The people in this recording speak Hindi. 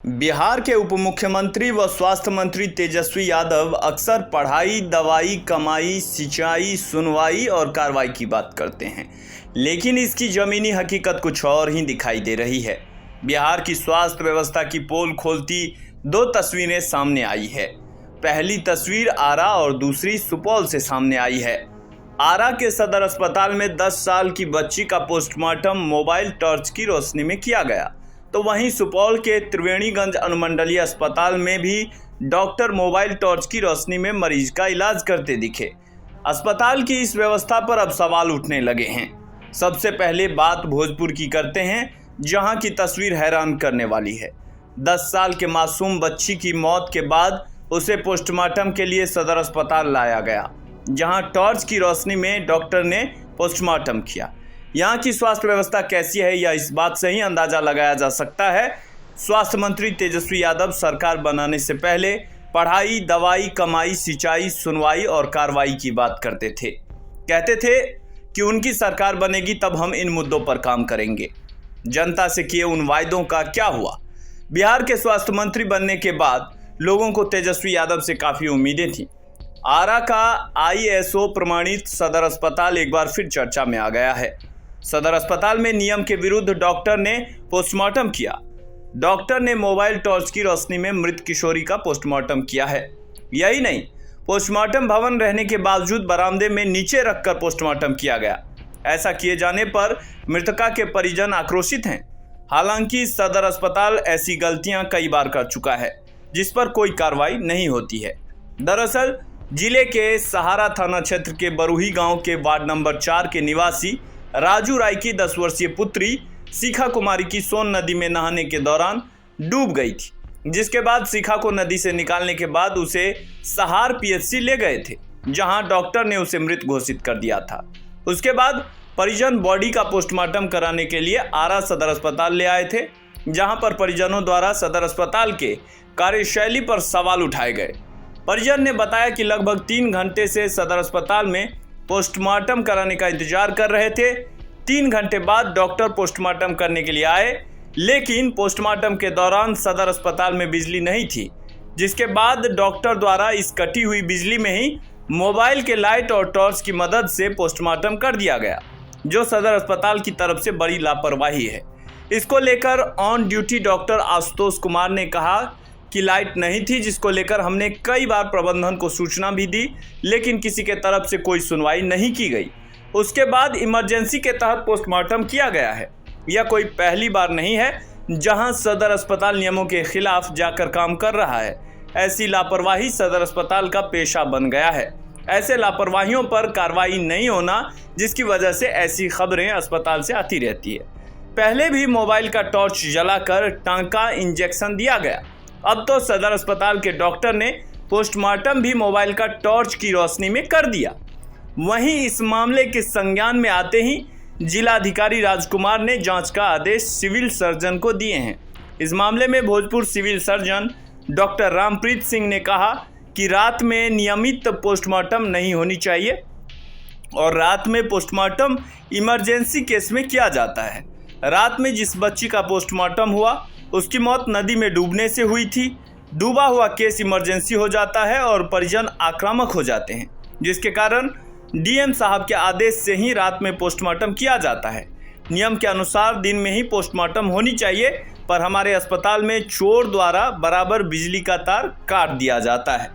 बिहार के उप मुख्यमंत्री व स्वास्थ्य मंत्री तेजस्वी यादव अक्सर पढ़ाई, दवाई, कमाई, सिंचाई, सुनवाई और कार्रवाई की बात करते हैं, लेकिन इसकी ज़मीनी हकीकत कुछ और ही दिखाई दे रही है। बिहार की स्वास्थ्य व्यवस्था की पोल खोलती दो तस्वीरें सामने आई है। पहली तस्वीर आरा और दूसरी सुपौल से सामने आई है। आरा के सदर अस्पताल में 10 साल की बच्ची का पोस्टमार्टम मोबाइल टॉर्च की रोशनी में किया गया, तो वहीं सुपौल के त्रिवेणीगंज अनुमंडलीय अस्पताल में भी डॉक्टर मोबाइल टॉर्च की रोशनी में मरीज का इलाज करते दिखे। अस्पताल की इस व्यवस्था पर अब सवाल उठने लगे हैं। सबसे पहले बात भोजपुर की करते हैं, जहां की तस्वीर हैरान करने वाली है। 10 साल के मासूम बच्ची की मौत के बाद उसे पोस्टमार्टम के लिए सदर अस्पताल लाया गया, जहां टॉर्च की रोशनी में डॉक्टर ने पोस्टमार्टम किया। यहाँ की स्वास्थ्य व्यवस्था कैसी है, यह इस बात से ही अंदाजा लगाया जा सकता है। स्वास्थ्य मंत्री तेजस्वी यादव सरकार बनाने से पहले पढ़ाई, दवाई, कमाई, सिंचाई, सुनवाई और कार्रवाई की बात करते थे। कहते थे कि उनकी सरकार बनेगी तब हम इन मुद्दों पर काम करेंगे। जनता से किए उन वायदों का क्या हुआ? बिहार के स्वास्थ्य मंत्री बनने के बाद लोगों को तेजस्वी यादव से काफ़ी उम्मीदें थीं। आरा का ISO प्रमाणित सदर अस्पताल एक बार फिर चर्चा में आ गया है। सदर अस्पताल में नियम के विरुद्ध डॉक्टर ने पोस्टमार्टम किया। डॉक्टर ने मोबाइल टॉर्च की रोशनी में मृत किशोरी का पोस्टमार्टम किया है। यही नहीं, पोस्टमार्टम भवन रहने के बावजूद बरामदे में नीचे रखकर पोस्टमार्टम किया गया। ऐसा किए जाने पर मृतका के परिजन आक्रोशित हैं। हालांकि सदर अस्पताल ऐसी गलतियां कई बार कर चुका है, जिस पर कोई कार्रवाई नहीं होती है। दरअसल जिले के सहारा थाना क्षेत्र के बरूही गांव के वार्ड नंबर 4 के निवासी राजू राय की 10 वर्षीय पुत्री शिखा कुमारी की सोन नदी में नहाने के दौरान डूब गई थी, जिसके बाद शिखा को नदी से निकालने के बाद उसे सहार PHC ले गए थे, जहां डॉक्टर ने उसे मृत घोषित कर दिया था। उसके बाद परिजन बॉडी का पोस्टमार्टम कराने के लिए आरा सदर अस्पताल ले आए थे, जहां पर परिजनों द्वारा सदर अस्पताल के कार्यशैली पर सवाल उठाए गए। परिजन ने बताया कि लगभग 3 घंटे से सदर अस्पताल में पोस्टमार्टम कराने का इंतजार कर रहे थे। 3 घंटे बाद डॉक्टर पोस्टमार्टम करने के लिए आए, लेकिन पोस्टमार्टम के दौरान सदर अस्पताल में बिजली नहीं थी, जिसके बाद डॉक्टर द्वारा इस कटी हुई बिजली में ही मोबाइल के लाइट और टॉर्च की मदद से पोस्टमार्टम कर दिया गया, जो सदर अस्पताल की तरफ से बड़ी लापरवाही है। इसको लेकर on duty doctor Ashutosh Kumar ने कहा कि लाइट नहीं थी, जिसको लेकर हमने कई बार प्रबंधन को सूचना भी दी, लेकिन किसी के तरफ से कोई सुनवाई नहीं की गई। उसके बाद इमरजेंसी के तहत पोस्टमार्टम किया गया है। यह कोई पहली बार नहीं है जहां सदर अस्पताल नियमों के खिलाफ जाकर काम कर रहा है। ऐसी लापरवाही सदर अस्पताल का पेशा बन गया है। ऐसे लापरवाहियों पर कार्रवाई नहीं होना, जिसकी वजह से ऐसी खबरें अस्पताल से आती रहती है। पहले भी मोबाइल का टॉर्च जलाकर टांका इंजेक्शन दिया गया। अब तो सदर अस्पताल के डॉक्टर ने पोस्टमार्टम भी मोबाइल का टॉर्च की रोशनी में कर दिया। वहीं इस मामले के संज्ञान में आते ही जिलाधिकारी राजकुमार ने जांच का आदेश सिविल सर्जन को दिए हैं। इस मामले में Bhojpur civil surgeon doctor Rampreet Singh ने कहा कि रात में नियमित पोस्टमार्टम नहीं होनी चाहिए और रात में पोस्टमार्टम इमरजेंसी केस में किया जाता है। रात में जिस बच्ची का पोस्टमार्टम हुआ उसकी मौत नदी में डूबने से हुई थी। डूबा हुआ केस इमरजेंसी हो जाता है और परिजन आक्रामक हो जाते हैं, जिसके कारण DM साहब के आदेश से ही रात में पोस्टमार्टम किया जाता है। नियम के अनुसार दिन में ही पोस्टमार्टम होनी चाहिए, पर हमारे अस्पताल में चोर द्वारा बराबर बिजली का तार काट दिया जाता है।